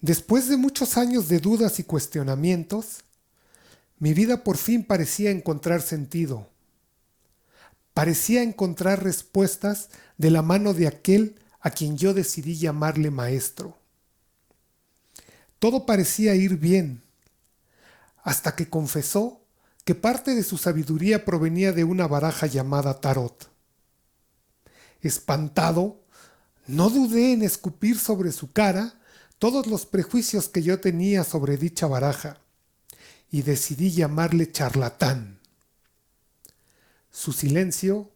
Después de muchos años de dudas y cuestionamientos, mi vida por fin parecía encontrar sentido. Parecía encontrar respuestas de la mano de aquel a quien yo decidí llamarle maestro. Todo parecía ir bien, hasta que confesó que parte de su sabiduría provenía de una baraja llamada tarot. Espantado, no dudé en escupir sobre su cara todos los prejuicios que yo tenía sobre dicha baraja y decidí llamarle charlatán. Su silencio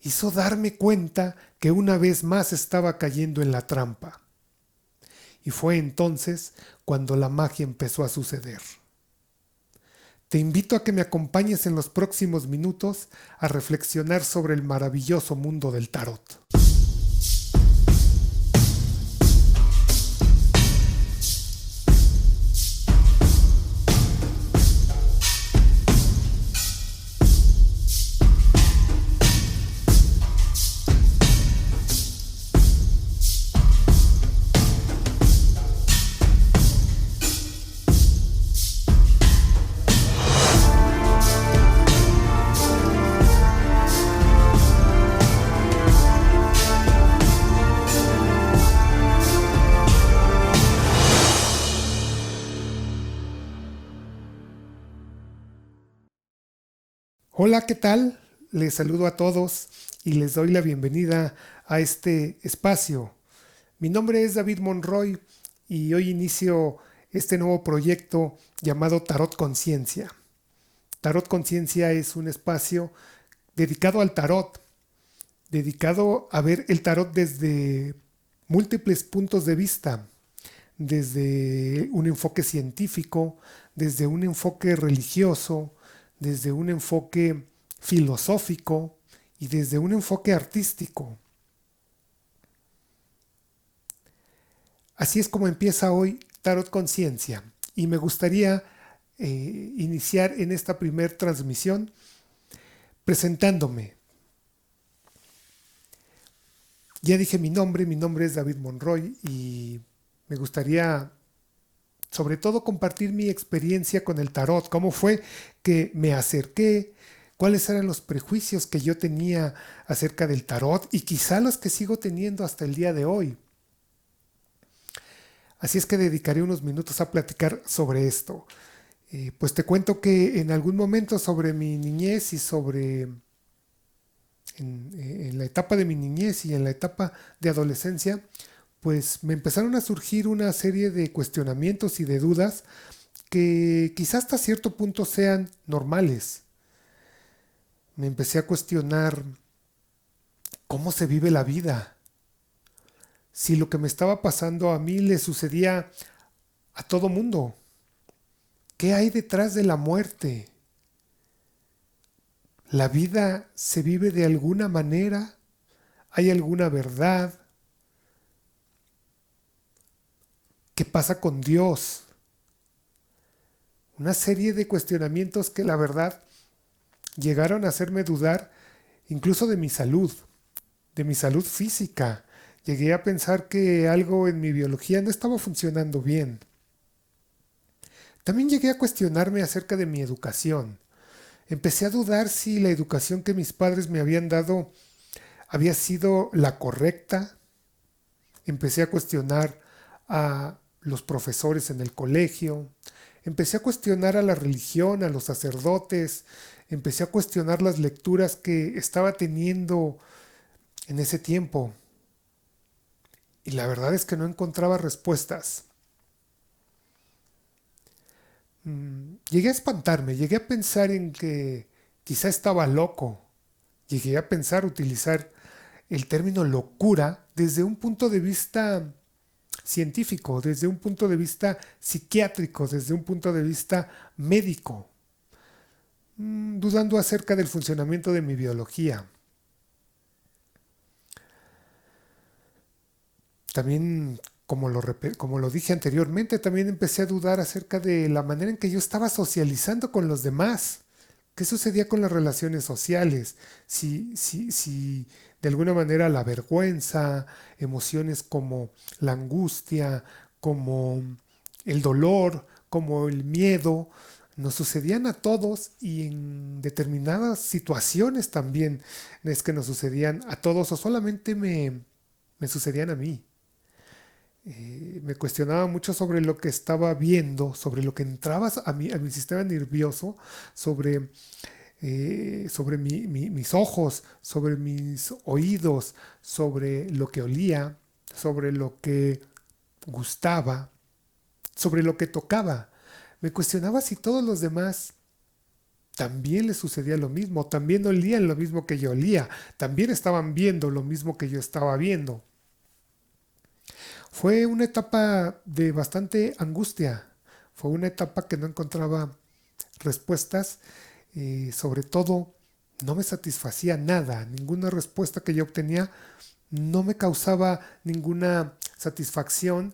hizo darme cuenta que una vez más estaba cayendo en la trampa. Y fue entonces cuando la magia empezó a suceder. Te invito a que me acompañes en los próximos minutos a reflexionar sobre el maravilloso mundo del tarot. Hola, ¿qué tal? Les saludo a todos y les doy la bienvenida a este espacio. Mi nombre es David Monroy y hoy inicio este nuevo proyecto llamado Tarot Conciencia. Tarot Conciencia es un espacio dedicado al tarot, dedicado a ver el tarot desde múltiples puntos de vista, desde un enfoque científico, desde un enfoque religioso, desde un enfoque filosófico y desde un enfoque artístico. Así es como empieza hoy Tarot Conciencia y me gustaría iniciar en esta primer transmisión presentándome. Ya dije mi nombre es David Monroy y me gustaría sobre todo compartir mi experiencia con el tarot, cómo fue que me acerqué, cuáles eran los prejuicios que yo tenía acerca del tarot y quizá los que sigo teniendo hasta el día de hoy. Así es que dedicaré unos minutos a platicar sobre esto. Pues te cuento que en algún momento sobre mi niñez y en la etapa de mi niñez y en la etapa de adolescencia, pues me empezaron a surgir una serie de cuestionamientos y de dudas que quizás hasta cierto punto sean normales. Me empecé a cuestionar cómo se vive la vida, si lo que me estaba pasando a mí le sucedía a todo mundo, qué hay detrás de la muerte. ¿La vida se vive de alguna manera? ¿Hay alguna verdad? ¿Qué pasa con Dios? Una serie de cuestionamientos que la verdad llegaron a hacerme dudar incluso de mi salud física. Llegué a pensar que algo en mi biología no estaba funcionando bien. También llegué a cuestionarme acerca de mi educación. Empecé a dudar si la educación que mis padres me habían dado había sido la correcta. Empecé a cuestionar a los profesores en el colegio. Empecé a cuestionar a la religión, a los sacerdotes. Empecé a cuestionar las lecturas que estaba teniendo en ese tiempo. Y la verdad es que no encontraba respuestas. Llegué a espantarme, llegué a pensar en que quizá estaba loco. Llegué a pensar utilizar el término locura desde un punto de vista científico, desde un punto de vista psiquiátrico, desde un punto de vista médico, dudando acerca del funcionamiento de mi biología. También, como lo dije anteriormente, también empecé a dudar acerca de la manera en que yo estaba socializando con los demás. ¿Qué sucedía con las relaciones sociales? Si de alguna manera la vergüenza, emociones como la angustia, como el dolor, como el miedo, nos sucedían a todos y en determinadas situaciones también es que nos sucedían a todos o solamente me sucedían a mí. Me cuestionaba mucho sobre lo que estaba viendo, sobre lo que entraba a mi sistema nervioso, sobre mis ojos, sobre mis oídos, sobre lo que olía, sobre lo que gustaba, sobre lo que tocaba. Me cuestionaba si todos los demás también les sucedía lo mismo, también olían lo mismo que yo olía, también estaban viendo lo mismo que yo estaba viendo. Fue una etapa de bastante angustia, fue una etapa que no encontraba respuestas, sobre todo no me satisfacía nada, ninguna respuesta que yo obtenía no me causaba ninguna satisfacción,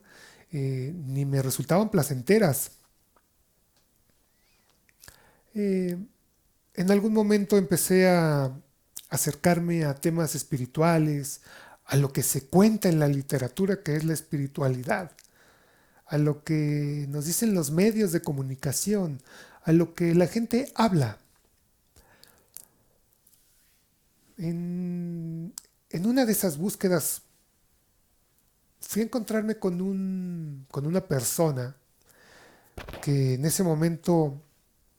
ni me resultaban placenteras. Eh, en algún momento empecé a acercarme a temas espirituales, a lo que se cuenta en la literatura que es la espiritualidad, a lo que nos dicen los medios de comunicación, a lo que la gente habla. En una de esas búsquedas fui a encontrarme con una persona que en ese momento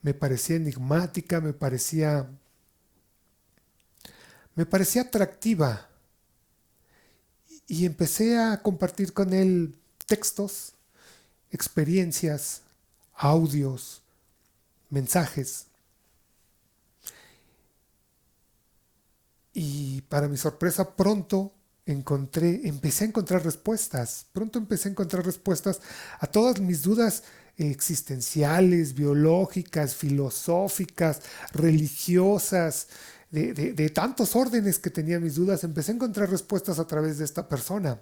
me parecía enigmática, me parecía atractiva y empecé a compartir con él textos, experiencias, audios, mensajes. Y para mi sorpresa empecé a encontrar respuestas. Pronto empecé a encontrar respuestas a todas mis dudas existenciales, biológicas, filosóficas, religiosas, de tantos órdenes que tenía mis dudas. Empecé a encontrar respuestas a través de esta persona.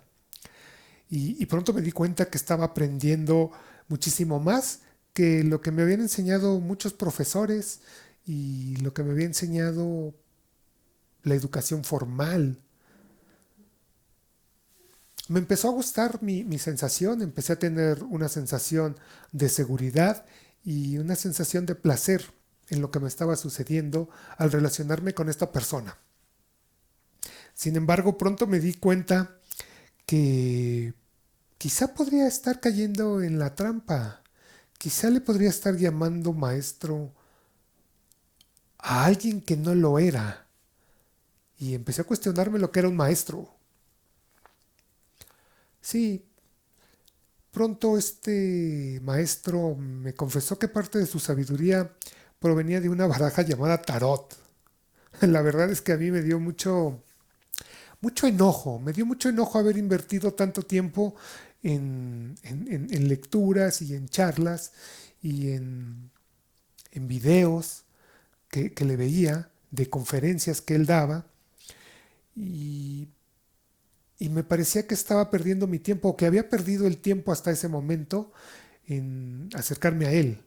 Y pronto me di cuenta que estaba aprendiendo muchísimo más que lo que me habían enseñado muchos profesores y lo que me había enseñado la educación formal. Me empezó a gustar mi sensación, empecé a tener una sensación de seguridad y una sensación de placer en lo que me estaba sucediendo al relacionarme con esta persona. Sin embargo, pronto me di cuenta que quizá podría estar cayendo en la trampa, quizá le podría estar llamando maestro a alguien que no lo era. Y empecé a cuestionarme lo que era un maestro. Sí, pronto este maestro me confesó que parte de su sabiduría provenía de una baraja llamada tarot. La verdad es que a mí me dio mucho enojo, me dio mucho enojo haber invertido tanto tiempo en lecturas y en charlas y en videos que le veía, de conferencias que él daba, y y me parecía que estaba perdiendo mi tiempo o que había perdido el tiempo hasta ese momento en acercarme a él.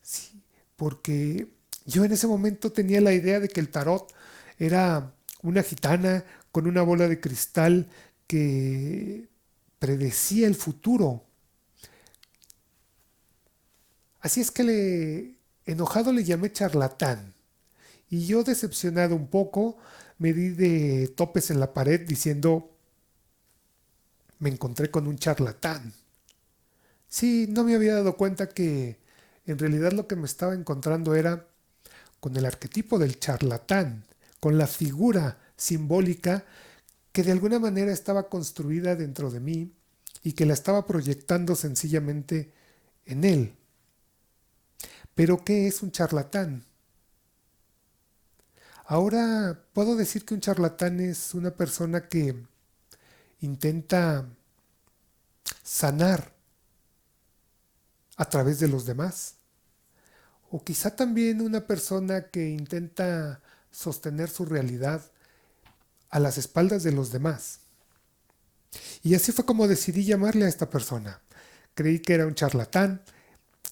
Sí, porque yo en ese momento tenía la idea de que el tarot era una gitana con una bola de cristal que predecía el futuro. Así es que enojado le llamé charlatán. Y yo decepcionado un poco, me di de topes en la pared diciendo, me encontré con un charlatán. Sí, no me había dado cuenta que en realidad lo que me estaba encontrando era con el arquetipo del charlatán, con la figura simbólica que de alguna manera estaba construida dentro de mí y que la estaba proyectando sencillamente en él. Pero ¿qué es un charlatán? Ahora puedo decir que un charlatán es una persona que intenta sanar a través de los demás. O quizá también una persona que intenta sostener su realidad a las espaldas de los demás. Y así fue como decidí llamarle a esta persona. Creí que era un charlatán,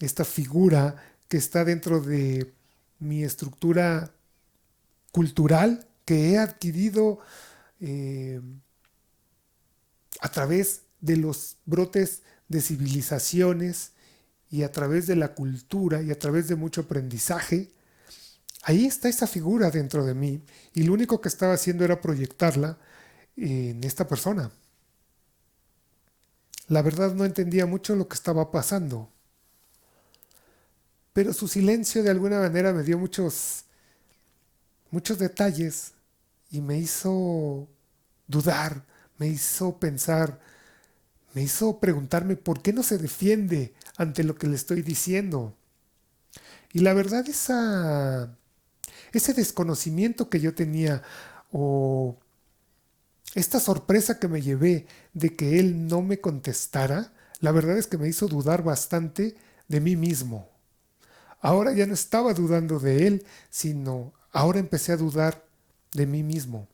esta figura que está dentro de mi estructura cultural que he adquirido, eh, a través de los brotes de civilizaciones y a través de la cultura y a través de mucho aprendizaje, ahí está esa figura dentro de mí y lo único que estaba haciendo era proyectarla en esta persona. La verdad no entendía mucho lo que estaba pasando, pero su silencio de alguna manera me dio muchos detalles y me hizo dudar, me hizo pensar, me hizo preguntarme por qué no se defiende ante lo que le estoy diciendo. Y la verdad, ese desconocimiento que yo tenía o esta sorpresa que me llevé de que él no me contestara, la verdad es que me hizo dudar bastante de mí mismo. Ahora ya no estaba dudando de él, sino ahora empecé a dudar de mí mismo.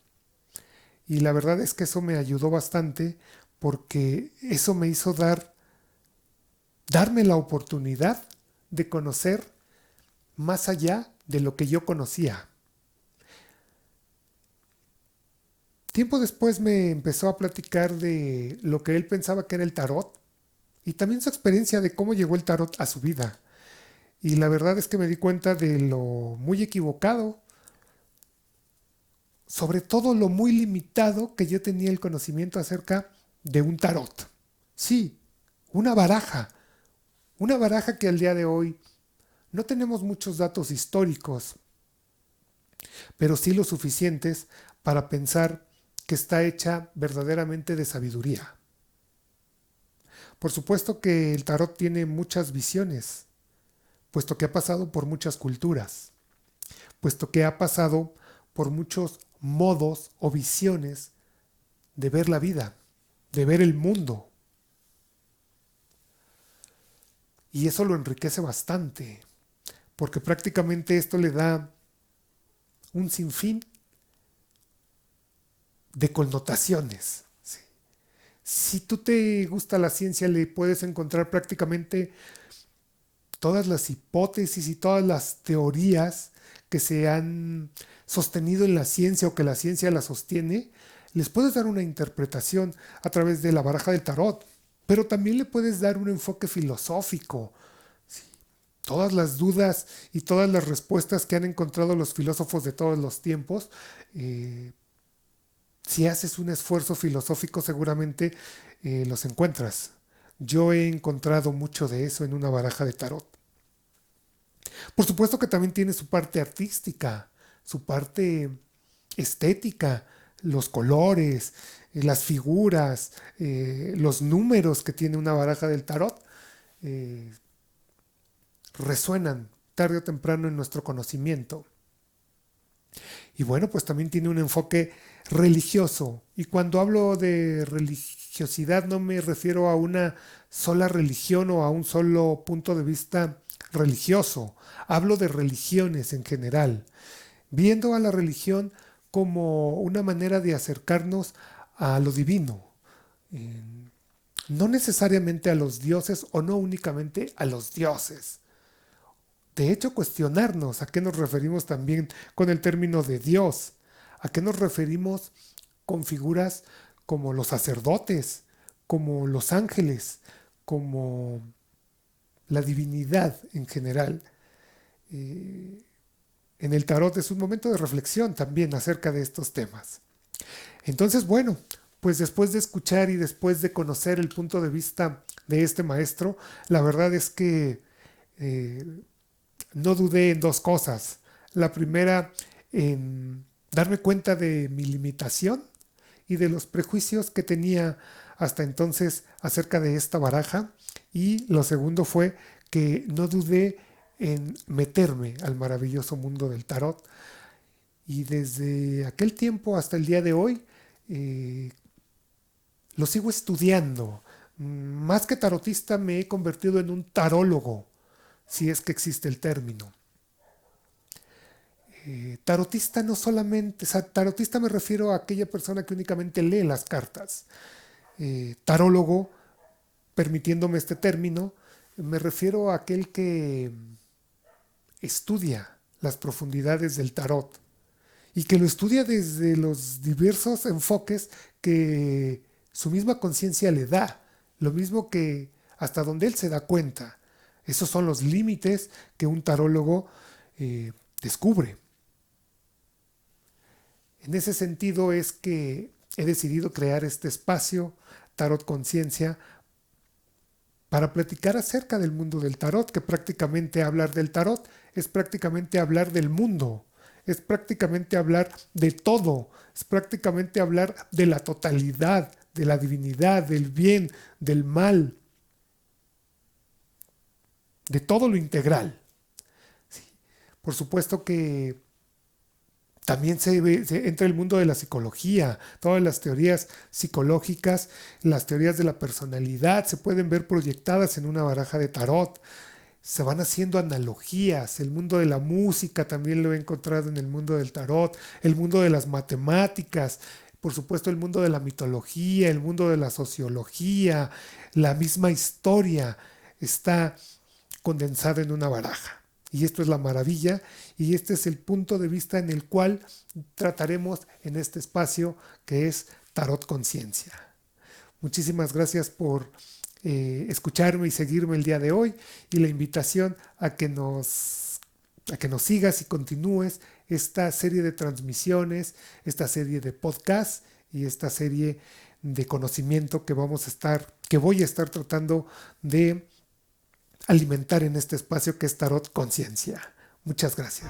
Y la verdad es que eso me ayudó bastante porque eso me hizo darme la oportunidad de conocer más allá de lo que yo conocía. Tiempo después me empezó a platicar de lo que él pensaba que era el tarot y también su experiencia de cómo llegó el tarot a su vida. Y la verdad es que me di cuenta de lo muy equivocado, sobre todo lo muy limitado que yo tenía el conocimiento acerca de un tarot. Sí, una baraja, una baraja que al día de hoy no tenemos muchos datos históricos, pero sí lo suficientes para pensar que está hecha verdaderamente de sabiduría. Por supuesto que el tarot tiene muchas visiones, puesto que ha pasado por muchas culturas, puesto que ha pasado por muchos modos o visiones de ver la vida, de ver el mundo. Y eso lo enriquece bastante, porque prácticamente esto le da un sinfín de connotaciones. ¿Sí? Si tú te gusta la ciencia, le puedes encontrar prácticamente todas las hipótesis y todas las teorías que se han sostenido en la ciencia o que la ciencia la sostiene, les puedes dar una interpretación a través de la baraja del tarot, pero también le puedes dar un enfoque filosófico. ¿Sí? Todas las dudas y todas las respuestas que han encontrado los filósofos de todos los tiempos, eh, si haces un esfuerzo filosófico seguramente los encuentras. Yo he encontrado mucho de eso en una baraja de tarot. Por supuesto que también tiene su parte artística, su parte estética, los colores, las figuras, los números que tiene una baraja del tarot, eh, resuenan tarde o temprano en nuestro conocimiento. Y bueno, pues también tiene un enfoque religioso. Y cuando hablo de religiosidad no me refiero a una sola religión o a un solo punto de vista religioso. Hablo de religiones en general, viendo a la religión como una manera de acercarnos a lo divino. Eh, no necesariamente a los dioses o no únicamente a los dioses. De hecho, cuestionarnos a qué nos referimos también con el término de Dios, a qué nos referimos con figuras como los sacerdotes, como los ángeles, como la divinidad en general. Eh, en el tarot es un momento de reflexión también acerca de estos temas. Entonces, bueno, pues después de escuchar y después de conocer el punto de vista de este maestro, la verdad es que eh, no dudé en dos cosas. La primera, en darme cuenta de mi limitación y de los prejuicios que tenía hasta entonces acerca de esta baraja. Y lo segundo fue que no dudé en meterme al maravilloso mundo del tarot. Y desde aquel tiempo hasta el día de hoy eh, lo sigo estudiando. Más que tarotista me he convertido en un tarólogo, si es que existe el término. Tarotista no solamente, o sea, tarotista me refiero a aquella persona que únicamente lee las cartas. Tarólogo, permitiéndome este término, me refiero a aquel que estudia las profundidades del tarot y que lo estudia desde los diversos enfoques que su misma conciencia le da, lo mismo que hasta donde él se da cuenta. Esos son los límites que un tarólogo descubre. En ese sentido es que he decidido crear este espacio, Tarot Conciencia, para platicar acerca del mundo del tarot, que prácticamente hablar del tarot es prácticamente hablar del mundo, es prácticamente hablar de todo, es prácticamente hablar de la totalidad, de la divinidad, del bien, del mal, de todo lo integral. Sí. Por supuesto que también se entra el mundo de la psicología, todas las teorías psicológicas, las teorías de la personalidad se pueden ver proyectadas en una baraja de tarot. Se van haciendo analogías, el mundo de la música también lo he encontrado en el mundo del tarot, el mundo de las matemáticas, por supuesto el mundo de la mitología, el mundo de la sociología, la misma historia está condensada en una baraja. Y esto es la maravilla y este es el punto de vista en el cual trataremos en este espacio que es Tarot Conciencia. Muchísimas gracias por escucharme y seguirme el día de hoy y la invitación a que nos sigas y continúes esta serie de transmisiones, esta serie de podcasts y esta serie de conocimiento que voy a estar tratando de alimentar en este espacio que es Tarot Conciencia. Muchas gracias.